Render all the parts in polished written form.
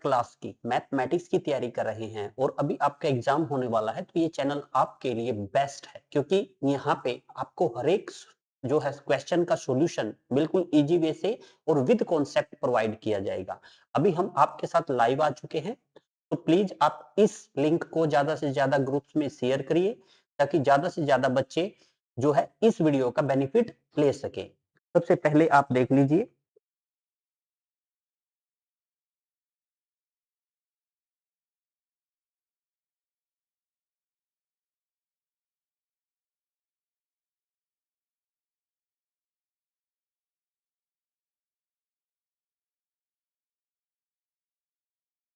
Class की mathematics की तैयारी कर रहे हैं और अभी आपका एग्जाम होने वाला है, तो ये चैनल आपके लिए बेस्ट है, क्योंकि यहाँ पे आपको हर एक जो है क्वेश्चन का सॉल्यूशन बिल्कुल इजी वे से और विद कॉन्सेप्ट प्रोवाइड किया जाएगा। अभी हम आपके साथ लाइव आ चुके हैं, तो प्लीज आप इस लिंक को ज्यादा से ज्यादा ग्रुप्स में शेयर करिए, ताकि ज्यादा से ज्यादा बच्चे जो है इस वीडियो का बेनिफिट ले सके। सबसे पहले आप देख लीजिए,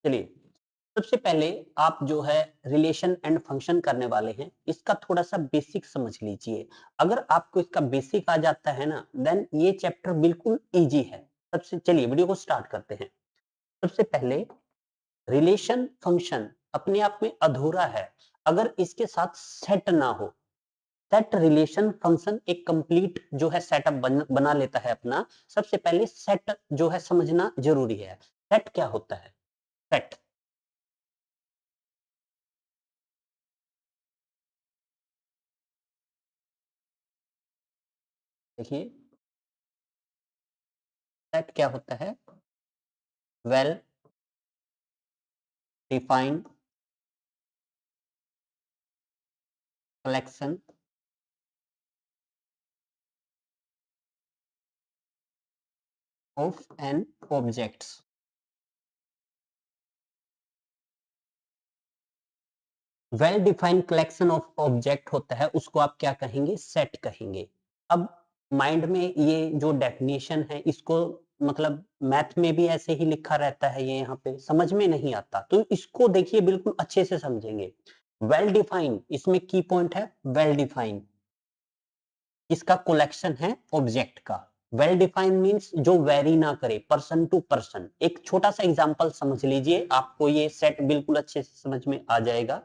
चलिए सबसे पहले आप जो है रिलेशन एंड फंक्शन करने वाले हैं, इसका थोड़ा सा बेसिक समझ लीजिए। अगर आपको इसका बेसिक आ जाता है ना, देन ये चैप्टर बिल्कुल इजी है। सबसे चलिए वीडियो को स्टार्ट करते हैं। सबसे पहले रिलेशन फंक्शन अपने आप में अधूरा है अगर इसके साथ सेट ना हो। सेट रिलेशन फंक्शन एक कंप्लीट जो है सेटअप बना लेता है अपना। सबसे पहले सेट जो है समझना जरूरी है। सेट क्या होता है? सेट देखिए, सेट क्या होता है? Well defined collection of an objects. Well defined collection of object होता है, उसको आप क्या कहेंगे? सेट कहेंगे। अब माइंड में ये जो डेफिनेशन है, इसको मतलब मैथ में भी ऐसे ही लिखा रहता है, ये यहाँ पे समझ में नहीं आता, तो इसको देखिए बिल्कुल अच्छे से समझेंगे। वेल डिफाइंड, इसमें की पॉइंट है वेल डिफाइंड, इसका कलेक्शन है ऑब्जेक्ट का। वेल डिफाइंड मींस जो वेरी ना करे पर्सन टू पर्सन। एक छोटा सा एग्जांपल समझ लीजिए, आपको ये सेट बिल्कुल अच्छे से समझ में आ जाएगा।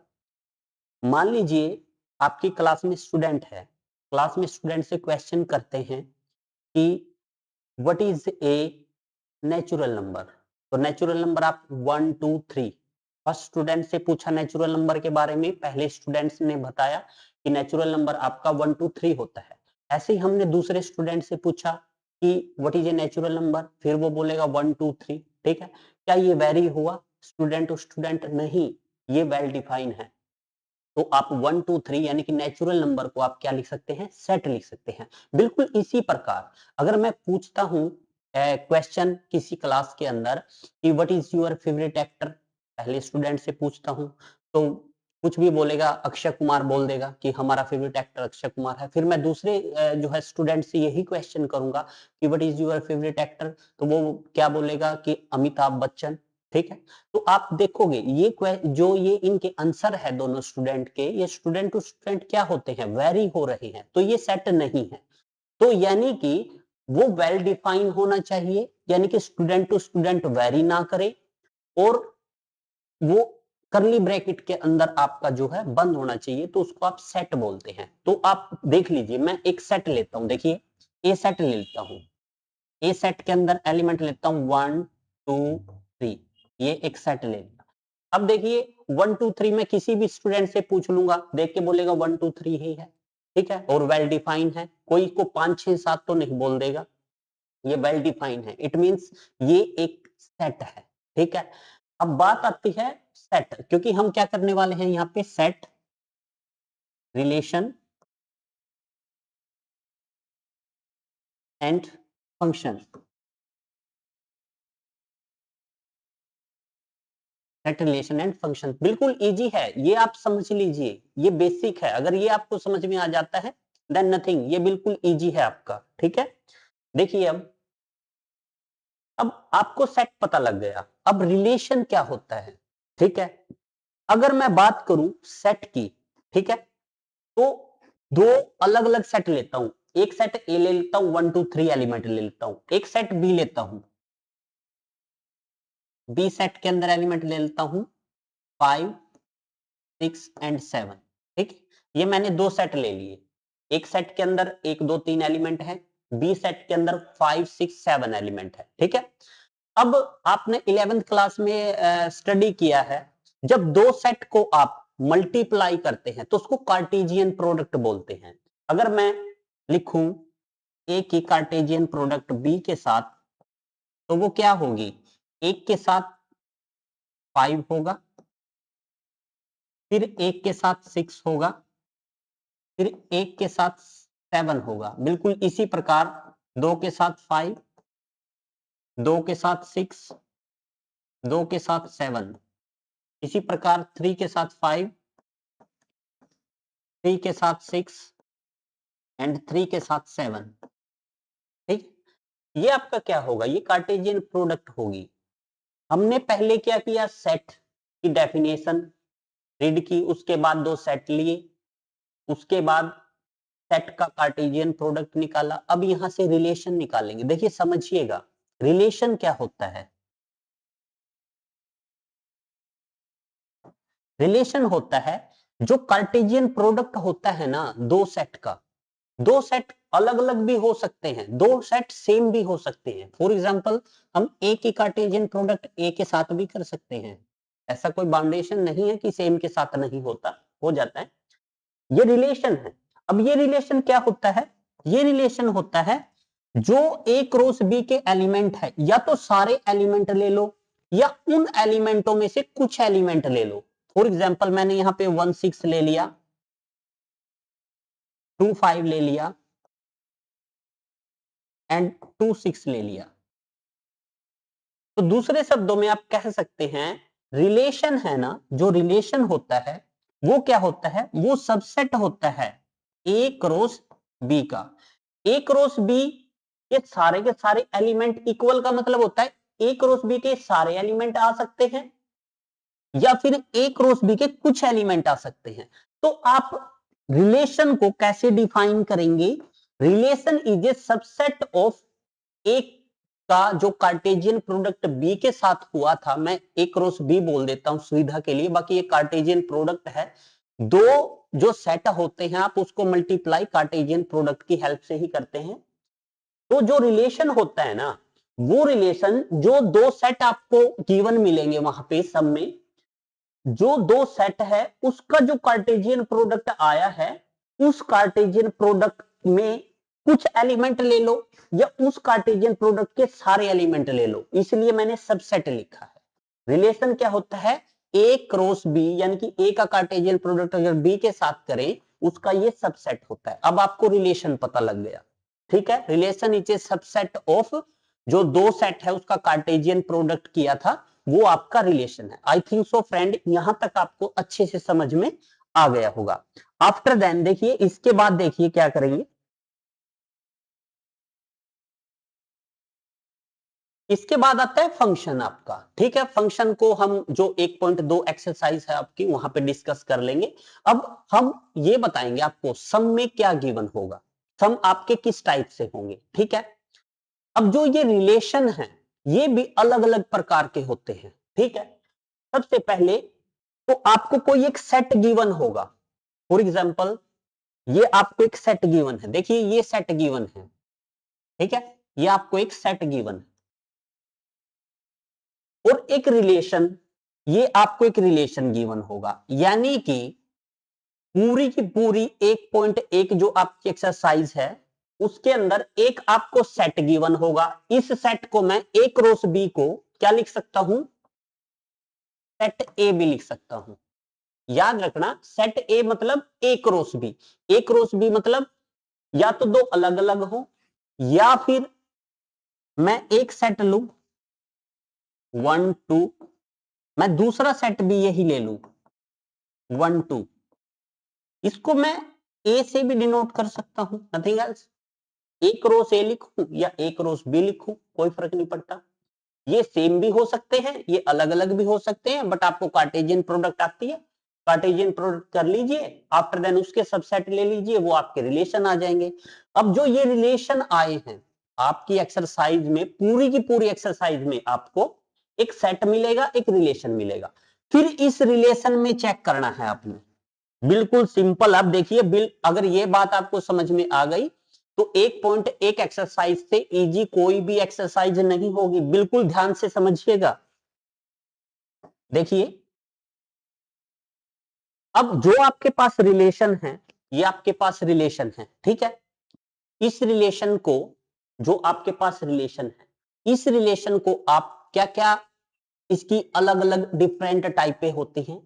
मान लीजिए आपकी क्लास में स्टूडेंट है, क्लास में स्टूडेंट से क्वेश्चन करते हैं कि what is a natural number. तो नेचुरल नंबर आप 1 2 3 फर्स्ट स्टूडेंट से पूछा नेचुरल नंबर के बारे में, पहले स्टूडेंट्स ने बताया कि नेचुरल नंबर आपका 1 2 3 होता है। ऐसे ही हमने दूसरे स्टूडेंट से पूछा कि what is a natural number, फिर वो बोलेगा 1 2 3। ठीक है, क्या ये वेरी हुआ स्टूडेंट टू स्टूडेंट? नहीं, ये वेल डिफाइन है। तो आप 1 2 3 यानी कि नेचुरल नंबर को आप क्या लिख सकते हैं? सेट लिख सकते हैं। बिल्कुल इसी प्रकार अगर मैं पूछता हूं क्वेश्चन किसी क्लास के अंदर कि what is your favourite actor, पहले स्टूडेंट से पूछता हूं, तो कुछ भी बोलेगा, अक्षय कुमार बोल देगा कि हमारा फेवरेट एक्टर अक्षय कुमार है। फिर मैं दूसरे जो है स्टूडेंट से यही क्वेश्चन करूंगा कि what is your favourite actor, तो वो क्या बोलेगा कि अमिताभ बच्चन। ठीक है, तो आप देखोगे ये जो ये इनके आंसर है दोनों स्टूडेंट के, ये स्टूडेंट टू स्टूडेंट क्या होते हैं? वेरी हो रहे हैं, तो ये सेट नहीं है। तो यानी कि वो वेल डिफाइन होना चाहिए, यानी कि स्टूडेंट टू स्टूडेंट वेरी ना करे, और वो करली ब्रैकेट के अंदर आपका जो है बंद होना चाहिए, तो उसको आप सेट बोलते हैं। तो आप देख लीजिए, मैं एक सेट लेता हूं, देखिए ए सेट ले लेता हूं। ए सेट के अंदर एलिमेंट लेता हूं 1 2 3, ये एक सेट ले लिया। अब देखिए 1 2 3 में किसी भी स्टूडेंट से पूछ लूंगा, देख के बोलेगा 1 2 3 ही है। ठीक है, और वेल डिफाइन है, कोई को 5 6 7 तो नहीं बोल देगा, ये वेल डिफाइन है। इट मींस ये एक सेट है। ठीक है, अब बात आती है सेट, क्योंकि हम क्या करने वाले हैं यहाँ पे? Set relation and function. Set relation and function बिल्कुल इजी है, ये आप समझ लीजिए, ये बेसिक है। अगर ये आपको समझ में आ जाता है देन नथिंग, ये बिल्कुल इजी है आपका। ठीक है, देखिए अब आपको सेट पता लग गया, अब रिलेशन क्या होता है। ठीक है, अगर मैं बात करूं सेट की, ठीक है, तो दो अलग अलग सेट लेता हूं। एक सेट ए ले लेता हूं, 1 2 3 एलिमेंट ले लेता हूं। एक सेट बी लेता हूं, बी सेट के अंदर एलिमेंट ले लेता हूं 5 6 एंड 7। ठीक, ये मैंने दो सेट ले लिए। एक सेट के अंदर 1 2 3 एलिमेंट है, बी सेट के अंदर 5 6 7 एलिमेंट है। ठीक है, अब आपने 11th क्लास में स्टडी किया है, जब दो सेट को आप मल्टीप्लाई करते हैं तो उसको कार्टेशियन प्रोडक्ट बोलते हैं। अगर मैं लिखूं ए की कार्टेशियन प्रोडक्ट बी के साथ, तो वो क्या होगी? एक के साथ 5 होगा, फिर एक के साथ 6 होगा, फिर एक के साथ 7 होगा। बिल्कुल इसी प्रकार दो के साथ 5, दो के साथ 6, दो के साथ 7, इसी प्रकार 3 के साथ 5, 3 के साथ 6 एंड 3 के साथ 7। ठीक, ये आपका क्या होगा? ये कार्टेशियन प्रोडक्ट होगी। हमने पहले क्या किया? सेट की डेफिनेशन रीड की, उसके बाद दो सेट लिए, उसके बाद सेट का कार्टेशियन प्रोडक्ट निकाला। अब यहां से रिलेशन निकालेंगे। देखिए समझिएगा, रिलेशन क्या होता है? रिलेशन होता है जो कार्टेशियन प्रोडक्ट होता है ना दो सेट का, दो सेट अलग अलग भी हो सकते हैं, दो सेट सेम भी हो सकते हैं। फॉर एग्जांपल हम ए की कार्टेशियन प्रोडक्ट ए के साथ भी कर सकते हैं। ऐसा कोई बाउंडेशन नहीं है कि सेम के साथ नहीं होता, हो जाता है। ये रिलेशन है। अब ये रिलेशन क्या होता है? ये रिलेशन होता है जो ए क्रॉस बी के एलिमेंट है, या तो सारे एलिमेंट ले लो या उन एलिमेंटों में से कुछ एलिमेंट ले लो। फॉर एग्जांपल मैंने यहां पे 1 6 ले लिया, 2 5 ले लिया एंड 2 6 ले लिया। तो दूसरे शब्दों में आप कह सकते हैं रिलेशन है ना, जो रिलेशन होता है वो क्या होता है? वो सबसेट होता है ए क्रॉस बी का। ए क्रॉस बी के सारे एलिमेंट इक्वल का मतलब होता है ए क्रॉस बी के सारे एलिमेंट आ सकते हैं या फिर ए क्रॉस बी के कुछ एलिमेंट आ सकते हैं। तो आप रिलेशन को कैसे डिफाइन करेंगे? Relation is a subset of A का जो कार्टेशियन प्रोडक्ट बी के साथ हुआ था, मैं ए क्रॉस बी बोल देता हूं सुविधा के लिए, बाकी ये कार्टेशियन प्रोडक्ट है। दो जो सेट होते हैं आप उसको मल्टीप्लाई कार्टेशियन प्रोडक्ट की हेल्प से ही करते हैं। तो जो रिलेशन होता है ना, वो रिलेशन जो दो सेट आपको गिवन मिलेंगे वहां पे सब में, जो दो सेट है उसका जो कार्टेशियन प्रोडक्ट आया है, उस कार्टेशियन प्रोडक्ट में कुछ एलिमेंट ले लो या उस कार्टेशियन प्रोडक्ट के सारे एलिमेंट ले लो, इसलिए मैंने सबसेट लिखा है। रिलेशन क्या होता है? ए क्रॉस बी, यानी कि ए का कार्टेशियन प्रोडक्ट अगर बी के साथ करें उसका ये सबसेट होता है। अब आपको रिलेशन पता लग गया, ठीक है? Relation is a subset of, जो दो सेट है उसका कार्टेशियन प्रोडक्ट किया था, वो आपका रिलेशन है। आई थिंक सो फ्रेंड, यहां तक आपको अच्छे से समझ में आ गया होगा। आफ्टर देन देखिए, इसके बाद देखिए क्या करेंगे। इसके बाद आता है फंक्शन आपका, ठीक है? फंक्शन को हम जो 1.2 एक्सरसाइज है आपकी वहां पे डिस्कस कर लेंगे। अब हम ये बताएंगे आपको सम में क्या गिवन होगा, सम आपके किस टाइप से होंगे, ठीक है? अब जो ये रिलेशन है ये भी अलग अलग प्रकार के होते हैं, ठीक है? सबसे पहले तो आपको कोई एक सेट गिवन होगा। फॉर एग्जाम्पल ये आपको एक सेट गिवन है, देखिए ये सेट गिवन है, ठीक है? ये आपको एक सेट गिवन है और एक रिलेशन, ये आपको एक रिलेशन गिवन होगा। यानी कि पूरी की पूरी 1.1 जो आपकी एक्सरसाइज है उसके अंदर एक आपको सेट गिवन होगा। इस सेट को मैं ए क्रॉस बी को क्या लिख सकता हूं? सेट ए भी लिख सकता हूं। याद रखना, सेट ए मतलब ए क्रॉस बी। ए क्रॉस बी मतलब या तो दो अलग अलग हो या फिर मैं एक सेट लू 1 2, मैं दूसरा सेट भी यही ले लू 1 2, इसको मैं ए से भी डिनोट कर सकता हूं, नथिंग एल्स। एक रो से लिखूं या एक रो बी लिखूं, कोई फर्क नहीं पड़ता। ये सेम भी हो सकते हैं, ये अलग अलग भी हो सकते हैं, बट आपको कार्टेशियन प्रोडक्ट आती है, कार्टेशियन प्रोडक्ट कर लीजिए। आफ्टर देन उसके सबसेट ले लीजिए, वो आपके रिलेशन आ जाएंगे। अब जो ये रिलेशन आए हैं आपकी एक्सरसाइज में, पूरी की पूरी एक्सरसाइज में आपको एक सेट मिलेगा, एक रिलेशन मिलेगा। फिर इस रिलेशन में चेक करना है आपने, बिल्कुल सिंपल। आप देखिए, अगर ये बात आपको समझ में आ गई तो एक पॉइंट एक एक्सरसाइज से इजी कोई भी एक्सरसाइज नहीं होगी। बिल्कुल ध्यान से समझिएगा। देखिए, अब जो आपके पास रिलेशन है, ये आपके पास रिलेशन है, ठीक है। इस रिलेशन को, जो आपके पास रिलेशन है, इस रिलेशन को आप क्या क्या इसकी अलग अलग डिफरेंट टाइपें होती हैं।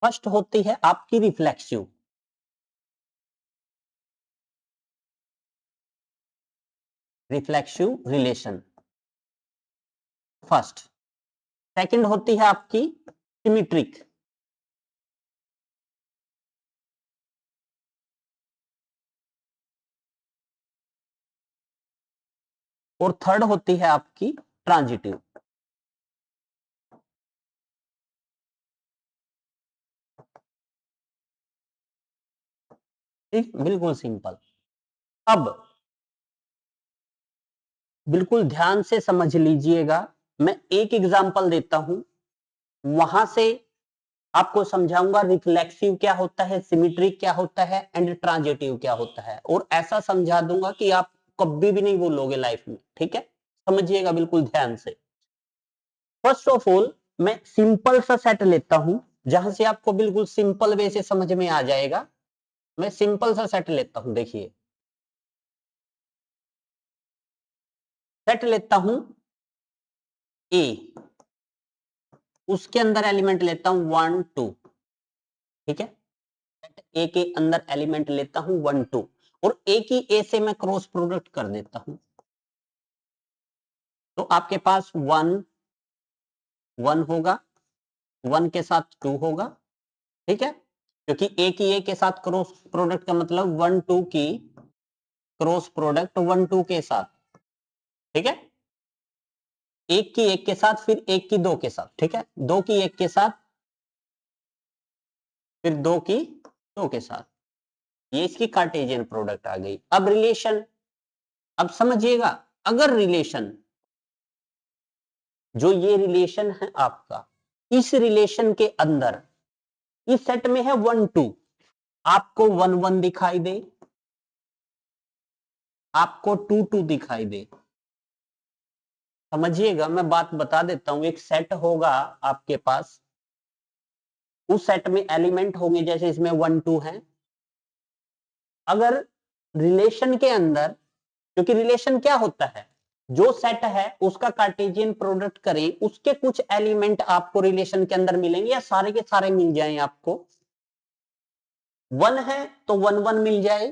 फर्स्ट होती है आपकी reflexive, reflexive relation first. Second होती है आपकी सिमेट्रिक, और थर्ड होती है आपकी ट्रांजिटिव। ठीक, बिल्कुल सिंपल। अब बिल्कुल ध्यान से समझ लीजिएगा, मैं एक एग्जांपल देता हूं, वहां से आपको समझाऊंगा रिफ्लेक्सिव क्या होता है, सिमेट्रिक क्या होता है, एंड ट्रांजिटिव क्या होता है, और ऐसा समझा दूंगा कि आप कभी भी नहीं भूलोगे लाइफ में। ठीक है, समझिएगा बिल्कुल ध्यान से। फर्स्ट ऑफ ऑल, मैं सिंपल सा सेट लेता हूं, जहां से आपको बिल्कुल सिंपल वे से समझ में आ जाएगा। मैं सिंपल सा सेट लेता हूं, देखिए सेट लेता हूं ए, उसके अंदर एलिमेंट लेता हूं 1 2। ठीक है, सेट ए के अंदर एलिमेंट लेता हूं 1 2, और ए की ए से मैं क्रॉस प्रोडक्ट कर देता हूं। तो आपके पास 1 1 होगा, 1 के साथ 2 होगा। ठीक है, क्योंकि ए की ए के साथ क्रॉस प्रोडक्ट का मतलब 1 2 की क्रॉस प्रोडक्ट 1 2 के साथ। ठीक है, एक की एक के साथ, फिर एक की दो के साथ। ठीक है, दो की एक के साथ, फिर दो की दो के साथ। ये इसकी कार्टेशियन प्रोडक्ट आ गई। अब रिलेशन, अब समझिएगा, अगर रिलेशन, जो ये रिलेशन है आपका, इस रिलेशन के अंदर इस सेट में है 1 2, आपको 1 1 दिखाई दे, आपको 2 2 दिखाई दे। समझिएगा, मैं बात बता देता हूं। एक सेट होगा आपके पास, उस सेट में एलिमेंट होंगे, जैसे इसमें 1 2 है। अगर रिलेशन के अंदर, क्योंकि रिलेशन क्या होता है, जो सेट है उसका कार्टेशियन प्रोडक्ट करें, उसके कुछ एलिमेंट आपको रिलेशन के अंदर मिलेंगे, या सारे के सारे मिल जाएं आपको। 1 है तो 1 1 मिल जाए,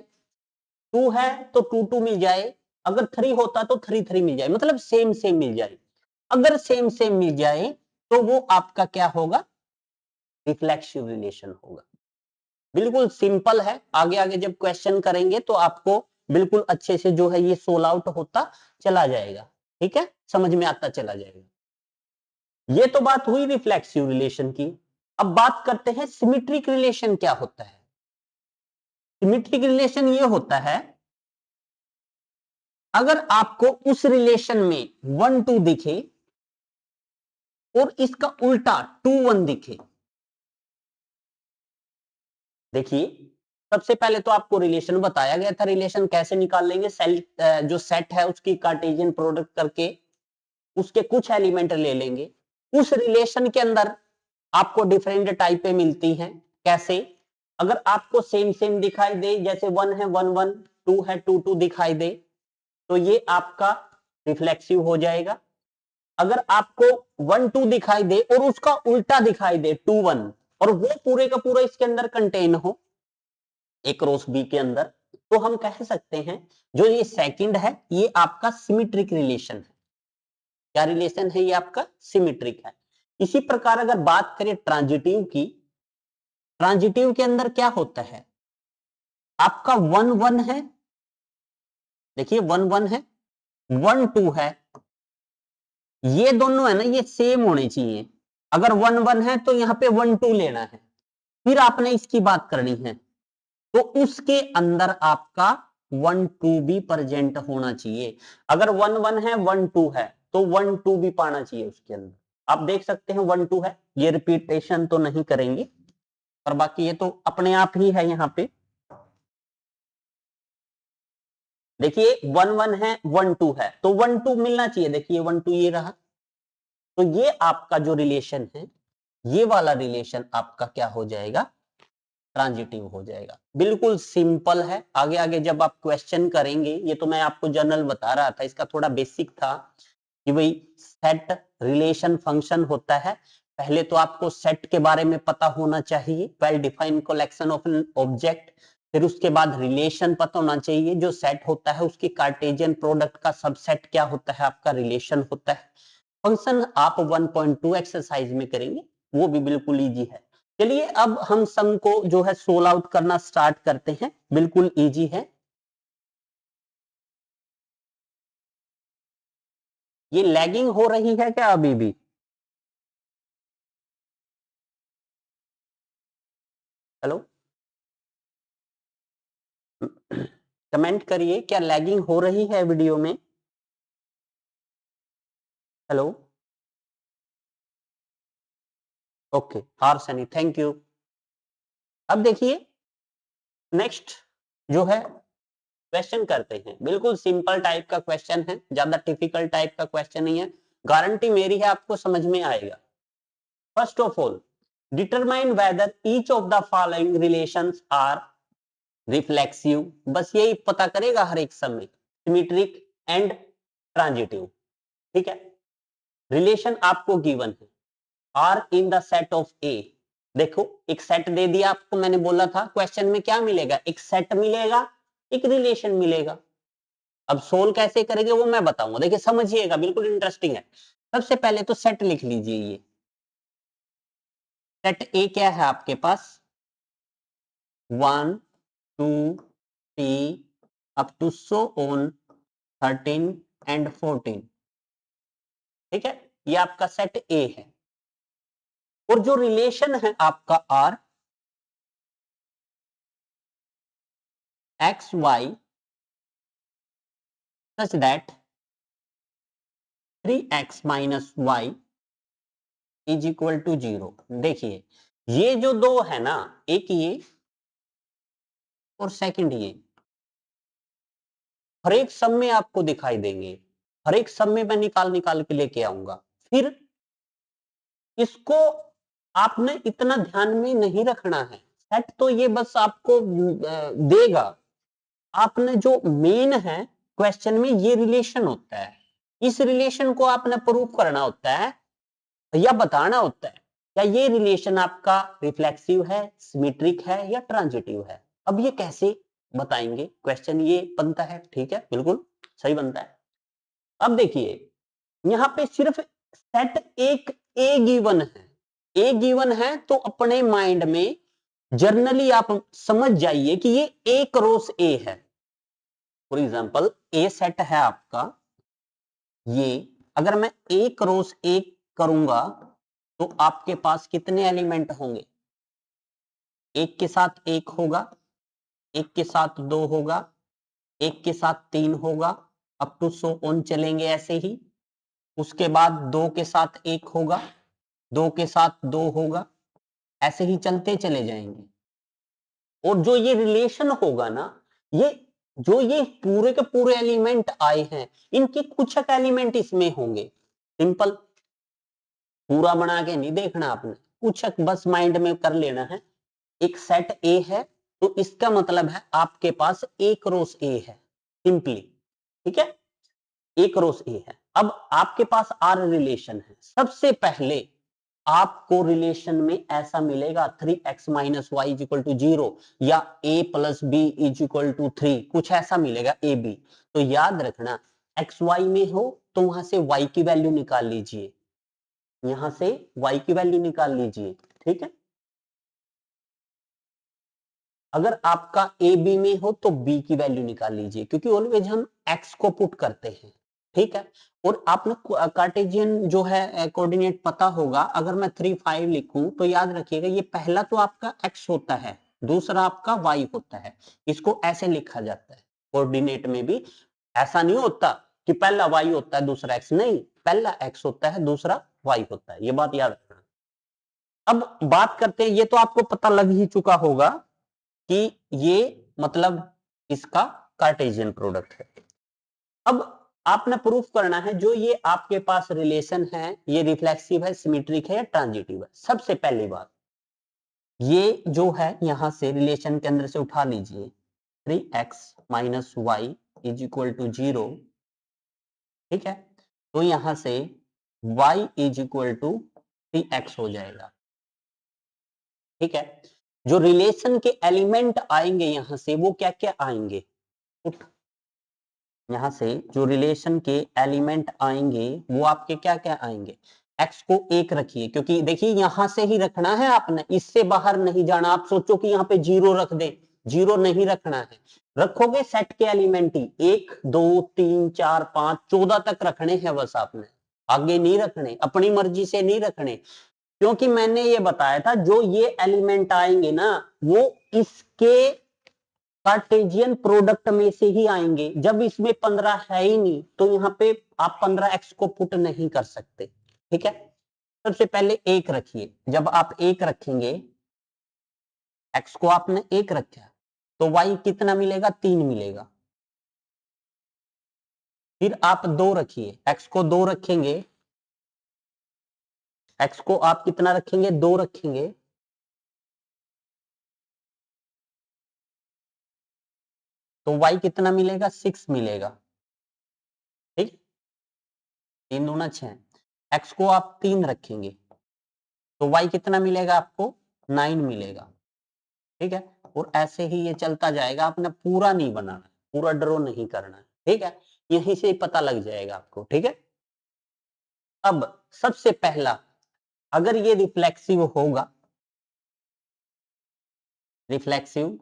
2 है तो 2 2 मिल जाए, अगर 3 होता तो 3 3 मिल जाए, मतलब सेम सेम मिल जाए। अगर सेम सेम मिल जाए तो वो आपका क्या होगा, रिफ्लेक्सिव रिलेशन होगा। बिल्कुल सिंपल है। आगे आगे जब क्वेश्चन करेंगे तो आपको बिल्कुल अच्छे से जो है ये सोल आउट होता चला जाएगा। ठीक है, समझ में आता चला जाएगा। ये तो बात हुई रिफ्लेक्सिव रिलेशन की। अब बात करते हैं सिमेट्रिक रिलेशन क्या होता है। सिमेट्रिक रिलेशन ये होता है, अगर आपको उस रिलेशन में 1 2 दिखे और इसका उल्टा 2 1 दिखे। देखिए, सबसे पहले तो आपको रिलेशन बताया गया था, रिलेशन कैसे निकाल लेंगे, जो सेट है उसकी कार्टेशियन प्रोडक्ट करके उसके कुछ एलिमेंट ले लेंगे। उस रिलेशन के अंदर आपको डिफरेंट टाइपें मिलती हैं। कैसे, अगर आपको सेम सेम दिखाई दे, जैसे 1 है 1 1, 2 है 2 2 दिखाई दे, तो ये आपका रिफ्लेक्सिव हो जाएगा। अगर आपको 1 2 दिखाई दे और उसका उल्टा दिखाई दे 2 1, और वो पूरे का पूरा इसके अंदर कंटेन हो, ए क्रॉस बी के अंदर, तो हम कह सकते हैं जो ये सेकंड है ये आपका सिमेट्रिक रिलेशन है। क्या रिलेशन है ये आपका, सिमेट्रिक है। इसी प्रकार अगर बात करें ट्रांजिटिव की, ट्रांजिटिव के अंदर क्या होता है, आपका 1 1 है, देखिए 1 1 है, 1 2 है, ये दोनों है ना ये सेम होने चाहिए। अगर 1 1 है तो यहां पे 1 2 लेना है, फिर आपने इसकी बात करनी है, तो उसके अंदर आपका 1 2 भी प्रेजेंट होना चाहिए। अगर 1 1 है 1 2 है तो 1 2 भी पाना चाहिए उसके अंदर। आप देख सकते हैं 1 2 है, ये रिपीटेशन तो नहीं करेंगे, और बाकी ये तो अपने आप ही है यहाँ पे। देखिए 1 1 है, 1 2 है, तो 1 2 मिलना चाहिए। देखिए 1 2 ये रहा, तो ये आपका जो रिलेशन है, ये वाला रिलेशन आपका क्या हो जाएगा, ट्रांजिटिव हो जाएगा। बिल्कुल सिंपल है। आगे आगे जब आप क्वेश्चन करेंगे, ये तो मैं आपको जनरल बता रहा था, इसका थोड़ा बेसिक था कि भाई सेट रिलेशन फंक्शन होता है। पहले तो आपको सेट के बारे में पता होना चाहिए, well defined collection of an object. फिर उसके बाद रिलेशन पता होना चाहिए, जो सेट होता है उसकी कार्टेशियन प्रोडक्ट का सबसेट क्या होता है, आपका रिलेशन होता है। फंक्शन आप 1.2 एक्सरसाइज में करेंगे, वो भी बिल्कुल इजी है। चलिए अब हम सम को जो है सोल्व आउट करना स्टार्ट करते हैं, बिल्कुल इजी है। ये लैगिंग हो रही है क्या अभी भी? हेलो, कमेंट करिए, क्या लैगिंग हो रही है वीडियो में? Hello, okay, R Sunny, thank you. अब देखिए नेक्स्ट जो है क्वेश्चन करते हैं। बिल्कुल सिंपल टाइप का क्वेश्चन है, ज्यादा टिपिकल टाइप का क्वेश्चन नहीं है। गारंटी मेरी है आपको समझ में आएगा। First of all, determine whether each of the following relations are reflexive. बस यही पता करेगा हर एक समय, सिमेट्रिक एंड ट्रांजिटिव। ठीक है, रिलेशन आपको गिवन है, R in the set of A. देखो एक सेट दे दिया आपको, मैंने बोला था क्वेश्चन में क्या मिलेगा, एक सेट मिलेगा, एक रिलेशन मिलेगा। अब सोल्व कैसे करेंगे वो मैं बताऊंगा, देखिए समझिएगा, बिल्कुल इंटरेस्टिंग है। सबसे पहले तो सेट लिख लीजिए। ये सेट ए क्या है आपके पास, 1 2 3 up to so on 13 and 14। ठीक है, ये आपका सेट ए है। और जो रिलेशन है आपका R, x y such that 3x minus y is equal to 0। देखिए ये जो दो है ना, एक ये और सेकंड ये, हर एक सब में आपको दिखाई देंगे, हर एक सब में मैं निकाल निकाल के लेके आऊंगा। फिर इसको आपने इतना ध्यान में नहीं रखना है, सेट तो ये बस आपको देगा। आपने जो मेन है क्वेश्चन में, ये रिलेशन होता है, इस रिलेशन को आपने प्रूव करना होता है या बताना होता है, क्या ये रिलेशन आपका रिफ्लेक्सिव है, सिमेट्रिक है या ट्रांजिटिव है। अब ये कैसे बताएंगे, क्वेश्चन ये बनता है। ठीक है, बिल्कुल सही बनता है। अब देखिए यहां पे सिर्फ सेट एक ए गिवन है, ए गिवन है, तो अपने माइंड में जर्नली आप समझ जाइए कि ये ए क्रॉस ए है। फॉर एग्जाम्पल ए सेट है आपका, ये अगर मैं ए क्रॉस ए करूंगा तो आपके पास कितने एलिमेंट होंगे, एक के साथ एक होगा, एक के साथ दो होगा, एक के साथ तीन होगा, अप टू सो ऑन चलेंगे ऐसे ही। उसके बाद दो के साथ एक होगा, दो के साथ दो होगा, ऐसे ही चलते चले जाएंगे। और जो ये रिलेशन होगा ना, ये जो ये पूरे के पूरे एलिमेंट आए हैं, इनके कुछ एलिमेंट इसमें होंगे। सिंपल, पूरा बना के नहीं देखना आपने, कुछ बस माइंड में कर लेना है। एक सेट ए है तो इसका मतलब है आपके पास एक रोस ए है, सिंपली। ठीक है, एक रोस ए है। अब आपके पास आर रिलेशन है, सबसे पहले आपको रिलेशन में ऐसा मिलेगा 3x minus y is equal to 0 या a plus b is equal to 3, कुछ ऐसा मिलेगा ए बी। तो याद रखना, एक्स वाई में हो तो वहां से y की वैल्यू निकाल लीजिए, यहां से y की वैल्यू निकाल लीजिए। ठीक है, अगर आपका ए बी में हो तो b की वैल्यू निकाल लीजिए, क्योंकि ऑलवेज हम x को पुट करते हैं। ठीक है, और आपने कार्टेशियन जो है कोऑर्डिनेट पता होगा, अगर मैं 3 5 लिखूं तो याद रखिएगा ये पहला तो आपका x होता है, दूसरा आपका y होता है। इसको ऐसे लिखा जाता है कोऑर्डिनेट में भी। ऐसा नहीं होता कि पहला y होता है दूसरा x, नहीं, पहला x होता है दूसरा y होता है, ये बात याद रखना। अब बात करते हैं, ये तो आपको पता लग ही चुका होगा कि ये मतलब इसका कार्टेशियन प्रोडक्ट है। अब आपने प्रूफ करना है जो ये आपके पास रिलेशन है, ये रिफ्लेक्सिव है, सिमेट्रिक है या ट्रांजिटिव है। सबसे पहली बात, ये जो है यहां से रिलेशन के अंदर से उठा लीजिए, 3x minus y is equal to 0, ठीक है। तो यहां से y is equal to 3x हो जाएगा, ठीक है। जो रिलेशन के एलिमेंट आएंगे यहां से वो क्या क्या आएंगे, यहां से जो रिलेशन के एलिमेंट आएंगे वो आपके क्या क्या आएंगे। x को 1 रखिए, क्योंकि देखिए यहां से ही रखना है आपने, इससे बाहर नहीं जाना। आप सोचो कि यहाँ पे 0 रख दे, 0 नहीं रखना है। रखोगे सेट के एलिमेंट ही 1 2 3 4 5 14 तक रखने हैं बस आपने, आगे नहीं रखने, अपनी मर्जी से नहीं रखने। क्योंकि मैंने ये बताया था जो ये एलिमेंट आएंगे ना वो इसके कार्टेशियन प्रोडक्ट में से ही आएंगे। जब इसमें 15 है ही नहीं तो यहाँ पे आप 15x को पुट नहीं कर सकते, ठीक है। सबसे पहले 1 रखिए, जब आप 1 रखेंगे, x को आपने 1 रखा तो y कितना मिलेगा, 3 मिलेगा। फिर आप 2 रखिए, x को 2 रखेंगे, x को आप कितना रखेंगे, 2 रखेंगे, तो y कितना मिलेगा, 6 मिलेगा, ठीक। 3 दूना 6, x को आप 3 रखेंगे तो y कितना मिलेगा आपको, 9 मिलेगा, ठीक है। और ऐसे ही ये चलता जाएगा, आपने पूरा नहीं बनाना है, पूरा ड्रॉ नहीं करना है, ठीक है। यहीं से पता लग जाएगा आपको, ठीक है। अब सबसे पहला, अगर ये रिफ्लेक्सिव होगा, रिफ्लेक्सिव,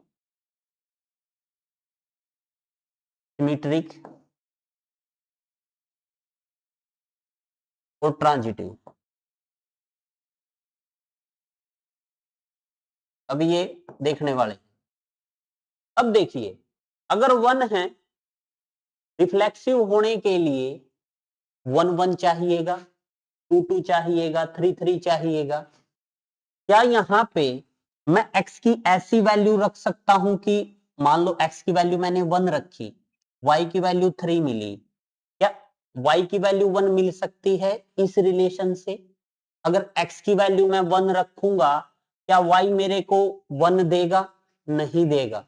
सिमेट्रिक और ट्रांजिटिव, अब ये देखने वाले। अब देखिए, अगर 1 है, रिफ्लेक्सिव होने के लिए 1 1 चाहिएगा, 2 2 चाहिएगा, 3 3 चाहिएगा। क्या यहां पे मैं x की ऐसी वैल्यू रख सकता हूं कि मान लो x की वैल्यू मैंने 1 रखी, y की वैल्यू 3 मिली, क्या y की वैल्यू 1 मिल सकती है इस रिलेशन से? अगर x की वैल्यू मैं 1 रखूंगा, क्या y मेरे को 1 देगा? नहीं देगा।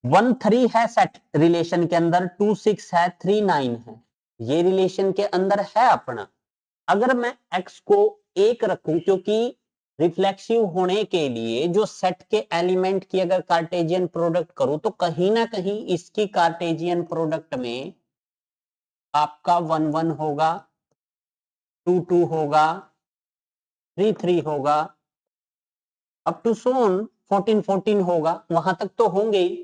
1 3 है सेट रिलेशन के अंदर, 2 6 है, 3 9 है, ये रिलेशन के अंदर है अपना। अगर मैं x को 1 रखूं, क्योंकि रिफ्लेक्सिव होने के लिए जो सेट के एलिमेंट की अगर कार्टेशियन प्रोडक्ट करूं तो कहीं ना कहीं इसकी कार्टेशियन प्रोडक्ट में आपका 1 1 होगा, 2 2 होगा, 3 3 होगा, अप टू सोन 14 14 होगा, वहां तक तो होंगे ही।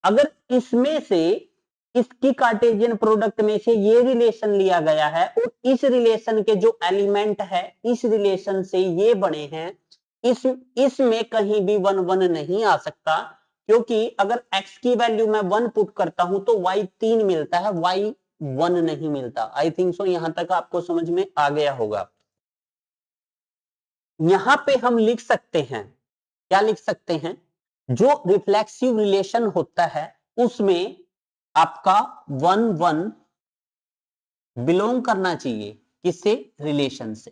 अगर इसमें से इसकी कार्टेशियन प्रोडक्ट में से ये रिलेशन लिया गया है और इस रिलेशन के जो एलिमेंट है इस रिलेशन से ये बने हैं, इसमें कहीं भी 1 1 नहीं आ सकता। क्योंकि अगर x की वैल्यू मैं 1 पुट करता हूं तो y 3 मिलता है, y 1 नहीं मिलता। आई थिंक सो यहां तक आपको समझ में आ गया होगा। यहां पे हम लिख सकते हैं, क्या लिख सकते हैं, जो रिफ्लेक्सिव रिलेशन होता है उसमें आपका 1 1 बिलोंग करना चाहिए, किससे, रिलेशन से।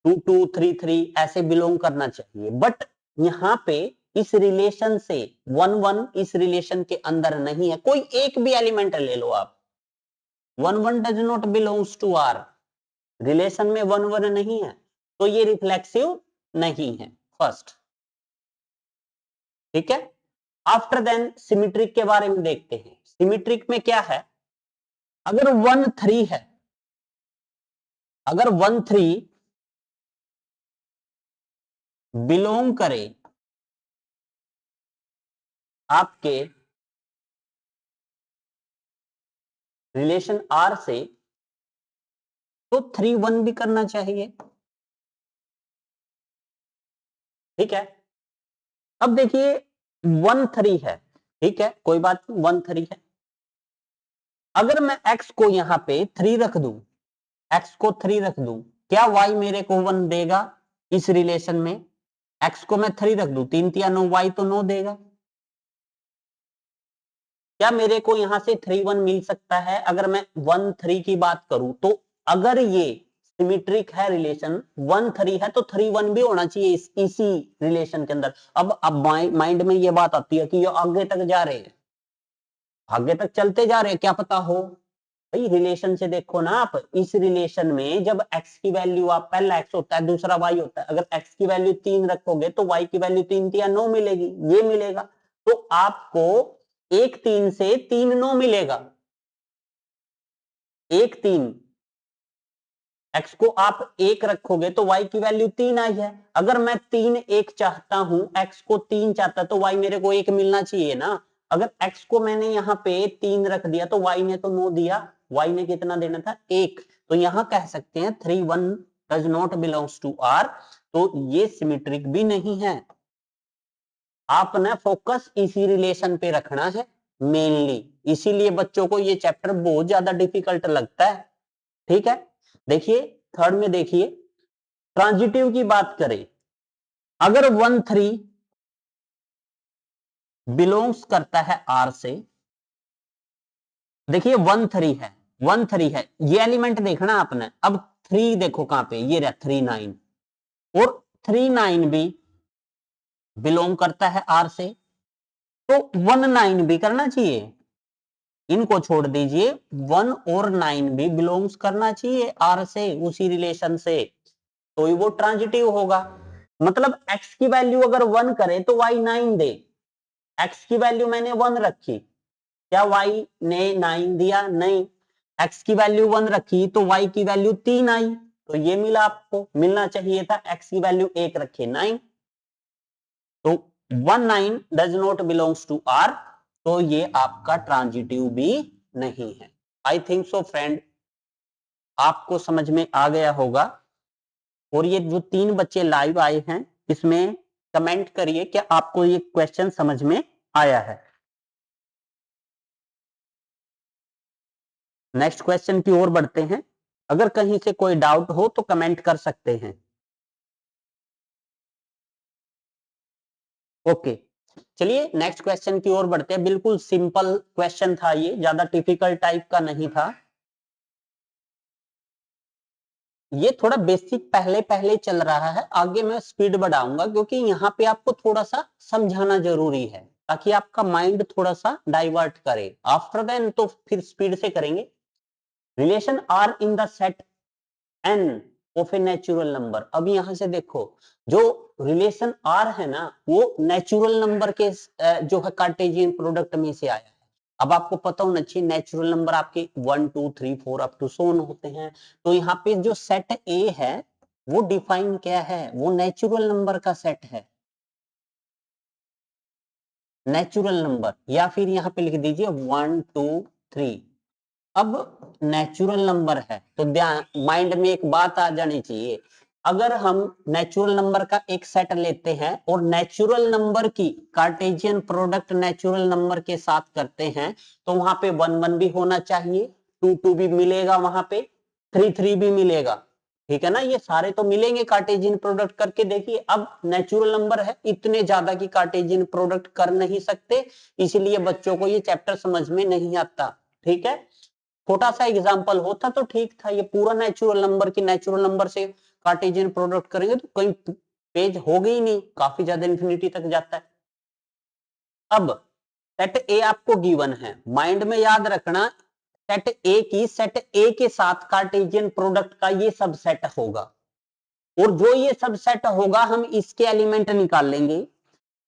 2 2 3 3 ऐसे बिलोंग करना चाहिए, बट यहां पे इस रिलेशन से 1 1 इस रिलेशन के अंदर नहीं है। कोई एक भी एलिमेंट ले लो आप, 1 1 does not belongs to R, relation में 1 1 नहीं है तो ये रिफ्लेक्सिव नहीं है, फर्स्ट, ठीक है। आफ्टर देन सिमेट्रिक के बारे में देखते हैं। सिमेट्रिक में क्या है, अगर 1 3 है, अगर 1 3 बिलोंग करे आपके रिलेशन आर से तो 3 1 भी करना चाहिए, ठीक है। अब देखिए 1 3 है, ठीक है, कोई बात नहीं, 1 3 है। अगर मैं x को यहां पे 3 रख दूं, x को 3 रख दूं, क्या y मेरे को 1 देगा इस रिलेशन में? x को मैं 3 रख दूं, 3 3 9, y तो 9 देगा। क्या मेरे को यहां से 3 1 मिल सकता है? अगर मैं 1 3 की बात करूं तो अगर ये सिमेट्रिक है रिलेशन, 1 3 है तो 3 1 भी होना चाहिए इसी रिलेशन के अंदर। अब माइंड में ये बात आती है कि ये आगे तक जा रहे हैं, आगे तक चलते जा रहे हैं, क्या पता हो। भाई रिलेशन से देखो ना आप, इस रिलेशन में जब x की वैल्यू, आप पहला x होता है दूसरा y होता है, अगर x की वैल्यू 3 रखोगे तो y की वैल्यू 3 या 9 मिलेगी, ये मिलेगा। तो आपको 1 3 से 3 9 मिलेगा। 1 3 x को आप 1 रखोगे तो y की वैल्यू 3 आई है। अगर मैं 3 1 चाहता हूं, x को 3 चाहता तो y मेरे को 1 मिलना चाहिए ना। अगर x को मैंने यहां पे 3 रख दिया तो y ने तो 9 दिया, y ने कितना देना था? 1। तो यहां कह सकते हैं 3 1 does not belongs to R, तो ये सिमेट्रिक भी नहीं है। आपने फोकस इसी रिलेशन पे रखना है मेनली, इसीलिए बच्चों को ये चैप्टर बहुत ज्यादा डिफिकल्ट लगता है। ठीक है, देखिए थर्ड में देखिए, ट्रांजिटिव की बात करें, अगर 1 3 बिलोंग्स करता है आर से, देखिए 1 3 है, 1 3 है, ये एलिमेंट देखना आपने। अब 3 देखो कहां पे, ये रहा 3 9, और 3 9 भी बिलोंग करता है आर से, तो 1 9 भी करना चाहिए। इनको छोड़ दीजिए, 1 और 9 भी बिलोंग्स करना चाहिए आर से, उसी रिलेशन से, तो वो ट्रांजिटिव होगा। मतलब x की वैल्यू अगर 1 करे तो y 9 दे। x की वैल्यू मैंने 1 रखी, क्या y ने 9 दिया? नहीं। x की वैल्यू 1 रखी तो y की वैल्यू 3 आई, तो ये मिला, आपको मिलना चाहिए था। x की वैल्यू 1 रखे 9, तो 1 9 does not belongs to R, तो ये आपका ट्रांजिटिव भी नहीं है। आई थिंक सो फ्रेंड, आपको समझ में आ गया होगा। और ये जो 3 बच्चे लाइव आए हैं, इसमें कमेंट करिए क्या आपको ये क्वेश्चन समझ में आया है। नेक्स्ट क्वेश्चन की ओर बढ़ते हैं। अगर कहीं से कोई डाउट हो तो कमेंट कर सकते हैं। ओके, चलिए नेक्स्ट क्वेश्चन की ओर बढ़ते हैं। बिल्कुल सिंपल क्वेश्चन था, ये ज्यादा टिपिकल टाइप का नहीं था। ये थोड़ा बेसिक पहले पहले चल रहा है, आगे मैं स्पीड बढ़ाऊंगा क्योंकि यहाँ पे आपको थोड़ा सा समझाना जरूरी है, ताकि आपका माइंड थोड़ा सा डाइवर्ट करे। आफ्टर देन तो फिर स्पीड से करेंगे। Relation R in the set N of a natural number. अब यहां से देखो, जो रिलेशन आर है ना, वो नेचुरल नंबर के जो है कार्टेशियन प्रोडक्ट में से आया है। अब आपको पता होना चाहिए नेचुरल नंबर आपके 1 2 3 4 अप टू सोन होते हैं। तो यहाँ पे जो सेट ए है वो डिफाइन क्या है? वो नेचुरल नंबर का सेट है, नेचुरल नंबर। या फिर यहाँ पे लिख दीजिए 1 2 3। अब नेचुरल नंबर है तो ध्यान, माइंड में एक बात आ जानी चाहिए। अगर हम नेचुरल नंबर का एक सेट लेते हैं और नेचुरल नंबर की कार्टेशियन प्रोडक्ट नेचुरल नंबर के साथ करते हैं, तो वहां पे 1 1 भी होना चाहिए, 2 2 भी मिलेगा, वहां पे 3 3 भी मिलेगा। ठीक है ना, ये सारे तो मिलेंगे कार्टेशियन प्रोडक्ट करके। देखिए अब नेचुरल नंबर है, इतने ज्यादा की कार्टेशियन प्रोडक्ट कर नहीं सकते, इसलिए बच्चों को ये चैप्टर समझ में नहीं आता। ठीक है, छोटा सा एग्जांपल होता तो ठीक था, ये पूरा नेचुरल नंबर की नेचुरल नंबर से कार्टेशियन प्रोडक्ट करेंगे तो कहीं पेज हो गई नहीं, काफी ज्यादा इंफिनिटी तक जाता है। अब सेट ए आपको गिवन है, माइंड में याद रखना, सेट ए की सेट ए के साथ कार्टेशियन प्रोडक्ट का ये सबसेट होगा, और जो ये सबसेट होगा हम इसके एलिमेंट निकाल लेंगे।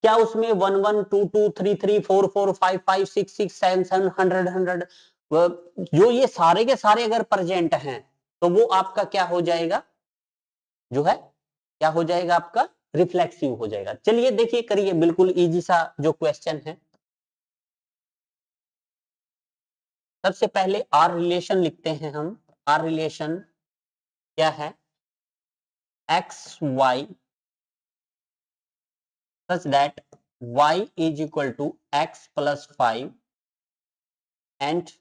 क्या उसमें 1 1 2 2 3 3 4 4 5 5 6 6 7 7 100 100 जो ये सारे के सारे अगर प्रेजेंट हैं तो वो आपका क्या हो जाएगा? जो है क्या हो जाएगा आपका? रिफ्लेक्सिव हो जाएगा। चलिए देखिए, करिए, बिल्कुल इजी सा जो क्वेश्चन है। सबसे पहले आर रिलेशन लिखते हैं हम। आर रिलेशन क्या है? X y such that y is equal to x plus 5 and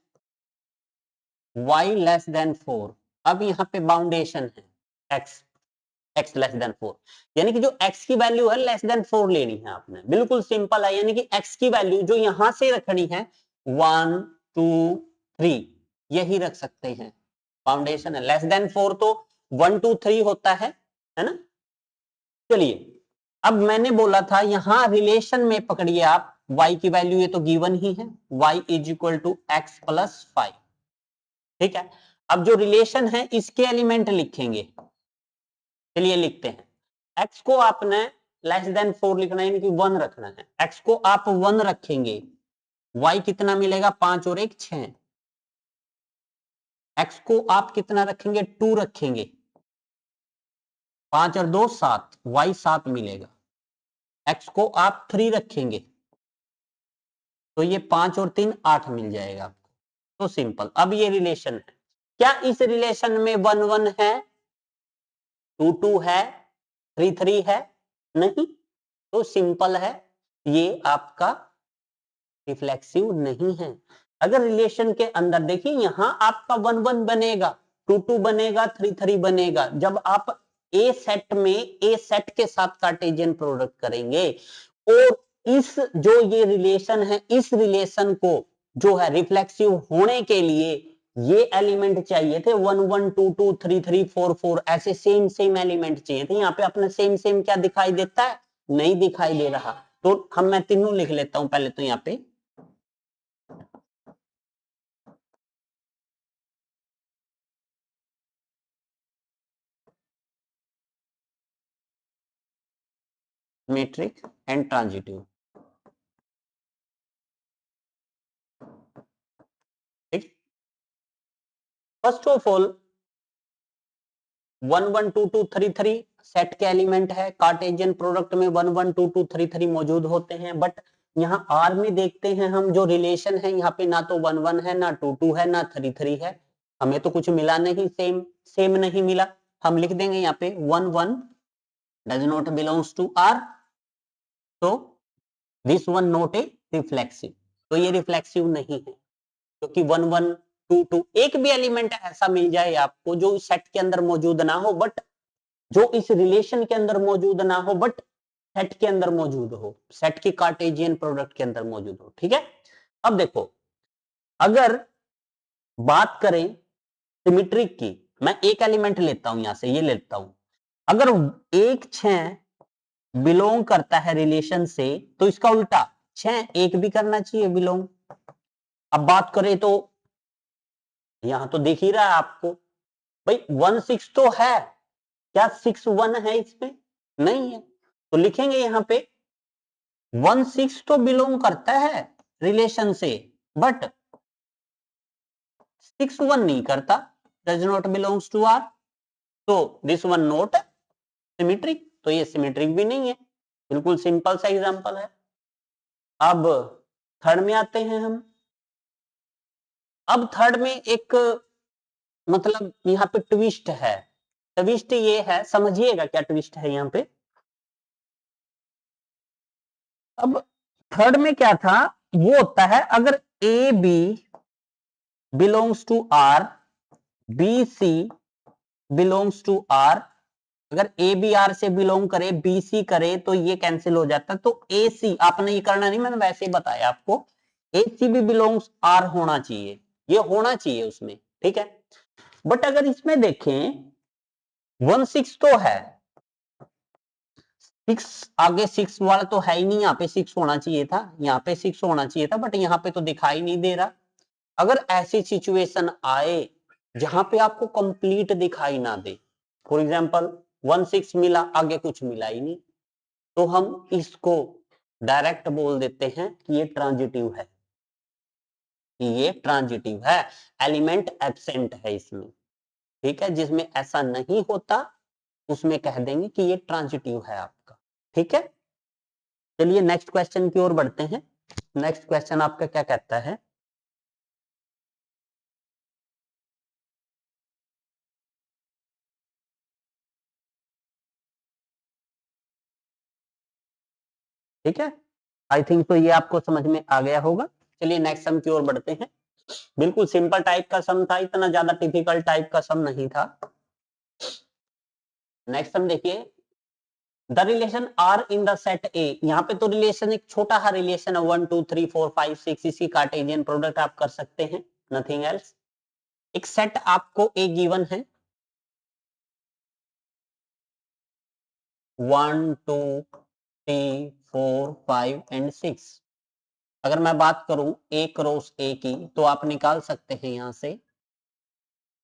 y less than 4। अब यहाँ पे बाउंडेशन है x, x लेस देन 4, यानी कि जो x की वैल्यू है लेस देन 4 लेनी है आपने। बिल्कुल सिंपल है, यानी कि x की वैल्यू जो यहां से रखनी है 1 2 3 यही रख सकते हैं, फाउंडेशन है। लेस देन 4 तो 1 2 3 होता है ना। चलिए, अब मैंने बोला था यहां रिलेशन में पकड़िए आप, y की वैल्यू ये तो गिवन ही है, y is equal to x plus 5। ठीक है, अब जो रिलेशन है इसके एलिमेंट लिखेंगे। चलिए लिखते हैं, x को आपने लेस देन 4 लिखना है, यानी कि 1 रखना है। x को आप 1 रखेंगे, y कितना मिलेगा, 5 और 1 6। x को आप कितना रखेंगे, 2 रखेंगे, 5 और 2 7, y 7 मिलेगा। x को आप 3 रखेंगे तो ये 5 और 3 8 मिल जाएगा आपको। तो सिंपल। अब ये रिलेशन है, क्या इस रिलेशन में 1 1 है, 2 2 है, 3 3 है? नहीं। तो सिंपल है, ये आपका रिफ्लेक्सिव नहीं है। अगर रिलेशन के अंदर देखिए, यहां आपका 1 1 बनेगा, 2 2 बनेगा, 3 3 बनेगा। जब आप ए सेट में ए सेट के साथ कार्टेशियन प्रोडक्ट करेंगे, और इस जो ये रिलेशन है, इस रिलेशन को जो है रिफ्लेक्सिव होने के लिए ये एलिमेंट चाहिए थे, 1 1 2 2 3 3 4 4, ऐसे सेम सेम एलिमेंट चाहिए थे। यहाँ पे अपना सेम सेम क्या दिखाई देता है, नहीं दिखाई दे रहा। तो मैं तीनों लिख लेता हूं पहले तो यहाँ पे। Metric and transitive. ठीक, फर्स्ट ऑफ ऑल 1 1 2 2 3 3 सेट के एलिमेंट है, कार्टेशियन प्रोडक्ट में 1 1 2 2 3 3 मौजूद होते हैं। बट यहाँ आर में देखते हैं हम, जो रिलेशन है यहाँ पे ना तो 1 1 है, ना 2 2 है, ना 3 3 है। हमें तो कुछ मिला नहीं, सेम सेम नहीं मिला। हम लिख देंगे यहाँ पे 1 1 does not belongs to R, तो this one not a reflexive. तो ये रिफ्लेक्सिव नहीं है, क्योंकि 1 1 2 2 एक भी एलिमेंट ऐसा मिल जाए आपको जो सेट के अंदर मौजूद ना हो, बट जो इस रिलेशन के अंदर मौजूद ना हो, बट सेट के अंदर मौजूद हो, सेट की कार्टेशियन प्रोडक्ट के अंदर मौजूद हो। ठीक है, अब देखो, अगर बात करें सिमेट्रिक की, मैं एक एलिमेंट लेता हूं, यहां से ये लेता हूं। अगर 1 6 बिलोंग करता है रिलेशन से, तो इसका उल्टा 6 1 भी करना चाहिए बिलोंग। अब बात करें तो यहां तो दिख ही रहा है आपको, भाई 1 6 तो है, क्या 6 1 है इसमें? नहीं है। तो लिखेंगे यहां पे 1 6 तो बिलोंग करता है रिलेशन से, बट 6 1 नहीं करता, does not belongs to R. तो दिस वन नॉट सिमेट्रिक, तो ये सिमेट्रिक भी नहीं है। बिल्कुल सिंपल सा एग्जांपल है। अब थर्ड में आते हैं हम। अब थर्ड में एक, मतलब यहाँ पे ट्विस्ट है। ट्विस्ट ये है, समझिएगा क्या ट्विस्ट है यहाँ पे। अब थर्ड में क्या था, वो होता है अगर A B belongs to R, B C belongs to R. अगर ए बी आर से बिलोंग करे, बी सी करे, तो ये कैंसिल हो जाता है। तो ए सी, आपने ये करना नहीं, मैंने वैसे ही बताया आपको, ए सी भी बिलोंग्स आर होना चाहिए, ये होना चाहिए उसमें। ठीक है, बट अगर इसमें देखें 1 6 तो है, 6 आगे 6 वाला तो है ही नहीं, यहाँ पे 6 होना चाहिए था, यहाँ पे 6 होना चाहिए था, बट यहाँ पे तो दिखाई नहीं दे रहा। अगर ऐसी सिचुएशन आए जहां पे आपको कंप्लीट दिखाई ना दे, फॉर एग्जांपल 1 6 मिला, आगे कुछ मिला ही नहीं, तो हम इसको डायरेक्ट बोल देते हैं कि ये ट्रांजिटिव है, कि ये ट्रांजिटिव है, एलिमेंट एब्सेंट है इसमें। ठीक है, जिसमें ऐसा नहीं होता उसमें कह देंगे कि ये ट्रांजिटिव है आपका। ठीक है, चलिए नेक्स्ट क्वेश्चन की ओर बढ़ते हैं। नेक्स्ट क्वेश्चन आपका क्या कहता है, ठीक है, आई थिंक तो ये आपको समझ में आ गया होगा। चलिए नेक्स्ट सम की ओर बढ़ते हैं। बिल्कुल सिंपल टाइप का सम था, इतना ज्यादा टिपिकल टाइप का सम नहीं था। नेक्स्ट सम देखिए, the relation R in the set A, यहाँ पे तो रिलेशन एक छोटा सा रिलेशन है 1 2 3 4 5 6, इसकी कार्टेशियन प्रोडक्ट आप कर सकते हैं, नथिंग एल्स। एक सेट आपको ए गिवन है 1 2 3 4 5 एंड 6। अगर मैं बात करूं ए क्रॉस ए की, तो आप निकाल सकते हैं यहां से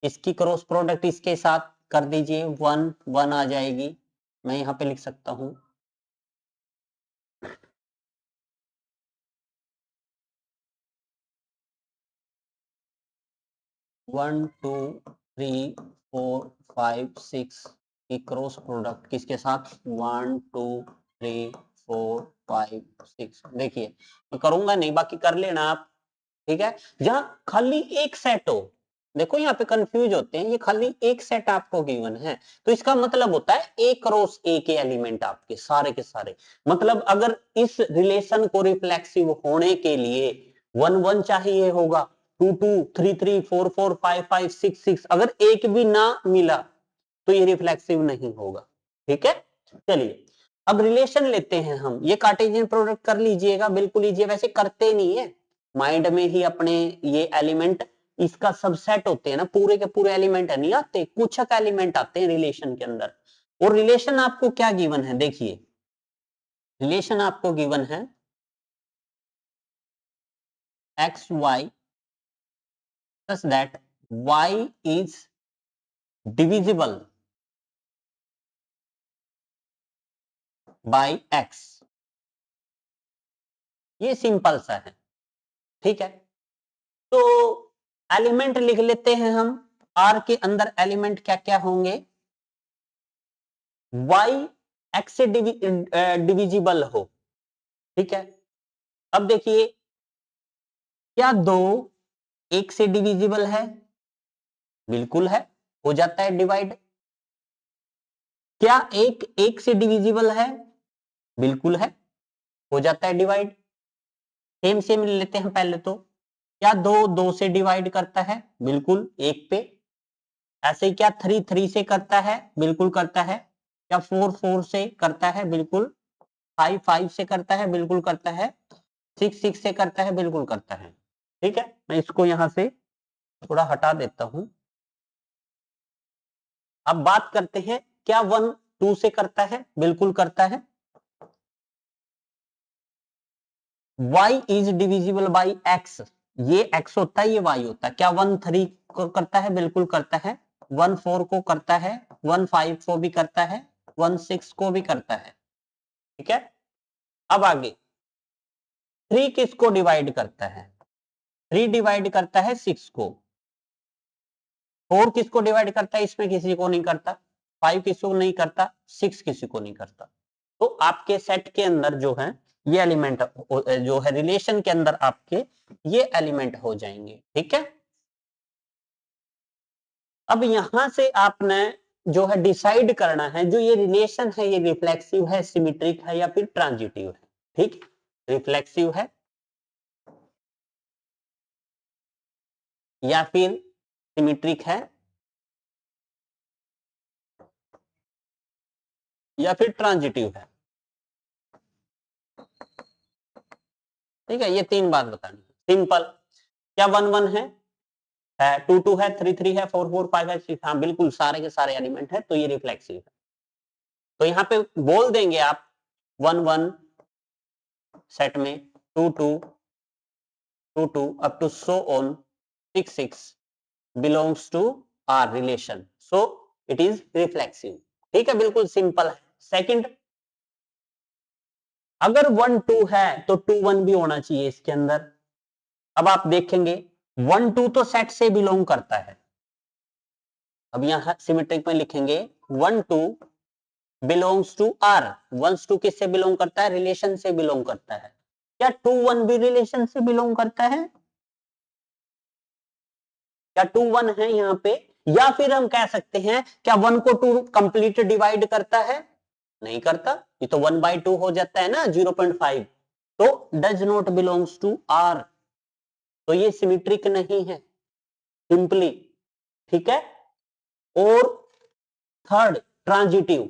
इसकी क्रॉस प्रोडक्ट इसके साथ कर दीजिए, 1 1 आ जाएगी। मैं यहां पे लिख सकता हूं 1 2 3 4 5 6 की क्रॉस प्रोडक्ट किसके साथ 1 2 3 4 5 6। देखिए मैं करूंगा नहीं, बाकी कर लेना आप, ठीक है। जहां खाली एक सेट हो, देखो यहाँ पे कंफ्यूज होते हैं, ये खाली एक सेट आपको गिवन है, तो इसका मतलब होता है ए क्रॉस ए के एलिमेंट आपके सारे के सारे। मतलब अगर इस रिलेशन को रिफ्लेक्सिव होने के लिए 1 1 चाहिए होगा, 2 2 3 3 4 4 5 5 6 6, अगर एक भी ना मिला तो ये रिफ्लेक्सिव नहीं होगा, ठीक है। चलिए अब रिलेशन लेते हैं हम, ये कार्टेशियन प्रोडक्ट कर लीजिएगा, बिल्कुल लीजिए, वैसे करते नहीं है माइंड में ही अपने, ये एलिमेंट इसका सबसेट होते हैं ना, पूरे के पूरे एलिमेंट नहीं आते, कुछ एलिमेंट आते हैं रिलेशन के अंदर। और रिलेशन आपको क्या गिवन है, देखिए रिलेशन आपको गिवन है x y such that y is divisible by x। ये सिंपल सा है, ठीक है। तो एलिमेंट लिख लेते हैं हम, R के अंदर एलिमेंट क्या क्या होंगे, y x से डिविजिबल हो, ठीक है। अब देखिए क्या दो एक से डिविजिबल है, बिल्कुल है, हो जाता है डिवाइड। क्या एक एक से डिविजिबल है, बिल्कुल है, हो जाता है डिवाइड। सेम सेम लेते हैं पहले तो, क्या दो दो से डिवाइड करता है, बिल्कुल एक पे। ऐसे ही क्या थ्री थ्री से करता है, बिल्कुल करता है। क्या फोर फोर से करता है, बिल्कुल। फाइव फाइव से करता है, बिल्कुल करता है। सिक्स सिक्स से करता है, बिल्कुल करता है, ठीक है। मैं इसको यहां से थोड़ा हटा देता हूं। अब बात करते हैं क्या वन टू से करता है, बिल्कुल करता है। y is divisible by x, ये x होता है, ये y होता है। क्या वन थ्री को करता है, बिल्कुल करता है। वन फोर को करता है, वन फाइव को भी करता है, वन सिक्स को भी करता है, ठीक है। अब आगे थ्री किसको डिवाइड करता है, थ्री डिवाइड करता है सिक्स को। फोर किसको डिवाइड करता है, इसमें किसी को नहीं करता। फाइव किसी को नहीं करता, सिक्स किसी को नहीं करता। तो आपके सेट के अंदर जो है ये एलिमेंट जो है रिलेशन के अंदर आपके ये एलिमेंट हो जाएंगे, ठीक है। अब यहां से आपने जो है डिसाइड करना है जो ये रिलेशन है ये रिफ्लेक्सिव है, सिमेट्रिक है या फिर ट्रांजिटिव है, ठीक। रिफ्लेक्सिव है या फिर सिमेट्रिक है या फिर ट्रांजिटिव है, ठीक है। ये तीन बात बतानी है, सिंपल। क्या वन वन है टू टू है, थ्री थ्री है, फोर फोर फाइव है, सिक्स, हाँ बिल्कुल सारे के सारे एलिमेंट है, तो ये रिफ्लेक्सिव है। तो यहाँ पे बोल देंगे आप वन वन सेट में, two two two two up to so on six six belongs to R relation, so it is reflexive, ठीक है, बिल्कुल सिंपल है। सेकंड, अगर वन टू है तो टू वन भी होना चाहिए इसके अंदर। अब आप देखेंगे वन टू तो सेट से बिलोंग करता है, अब यहां सिमेट्रिक में लिखेंगे one two belongs to R. Once two किससे बिलोंग करता है, रिलेशन से बिलोंग करता है। क्या टू वन भी रिलेशन से बिलोंग करता है, क्या टू वन है यहाँ पे, या फिर हम कह सकते हैं क्या वन को टू कंप्लीट डिवाइड करता है, नहीं करता, ये तो वन बाई टू हो जाता है ना 0.5, तो does not belongs to R, तो ये सिमेट्रिक नहीं है सिंपली, ठीक है। और थर्ड ट्रांजिटिव,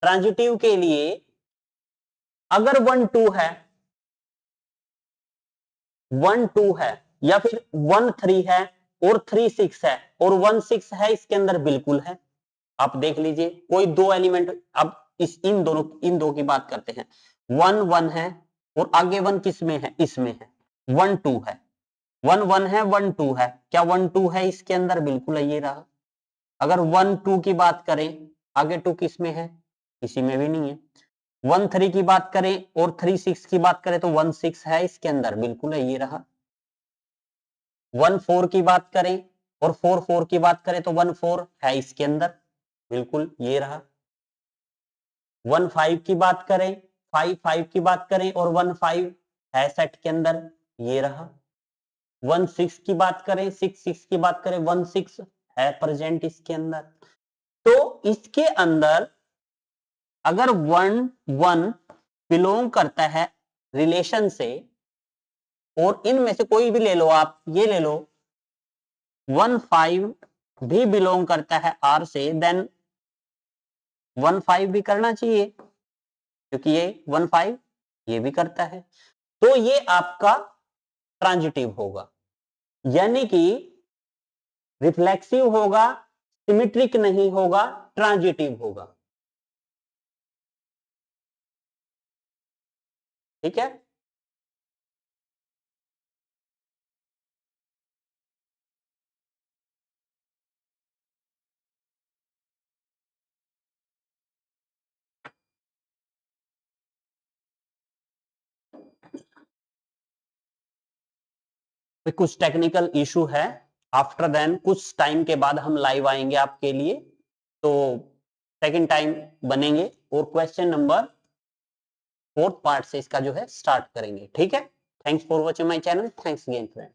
ट्रांजिटिव के लिए अगर 1 2 है, 1 2 है या फिर 1 3 है और 3 6 है और 1 6 है, इसके अंदर बिल्कुल है। आप देख लीजिए कोई दो एलिमेंट, अब इन दो की बात करते हैं। 1 1 है और आगे 1 किस में है, इसमें है। 1 2 है, 1 1 है, 1 2 है, क्या 1 2 है इसके अंदर, बिल्कुल है, ये रहा। अगर 1 2 की बात करें, आगे 2 किस में है, इसी में भी नहीं है। 1 3 की बात करें और 3 6 की बात करें तो 1 6 है इसके अंदर, बिल्कुल है, ये रहा। 1 4 की बात करें और 4 4 की बात करें तो 1 4 है इसके अंदर, बिल्कुल ये रहा। 1 5 की बात करें, 5 5 की बात करें और 1 5 है सेट के अंदर, ये रहा। 1 6 की बात करें, 6 6 की बात करें, 1 6 है प्रेजेंट इसके अंदर। तो इसके अंदर अगर 1 1 बिलोंग करता है रिलेशन से, और इनमें से कोई भी ले लो, आप ये ले लो 1 5 भी बिलोंग करता है आर से, देन 1 5 भी करना चाहिए, क्योंकि ये 1 5 ये भी करता है। तो ये आपका ट्रांजिटिव होगा, यानी कि रिफ्लेक्सिव होगा, सिमेट्रिक नहीं होगा, ट्रांजिटिव होगा। ठीक है। कुछ टेक्निकल इशू है, आफ्टर देन कुछ टाइम के बाद हम लाइव आएंगे आपके लिए, तो सेकंड टाइम बनेंगे और क्वेश्चन नंबर 4th पार्ट से इसका जो है स्टार्ट करेंगे। ठीक है। Thanks for watching my channel. Thanks again friend.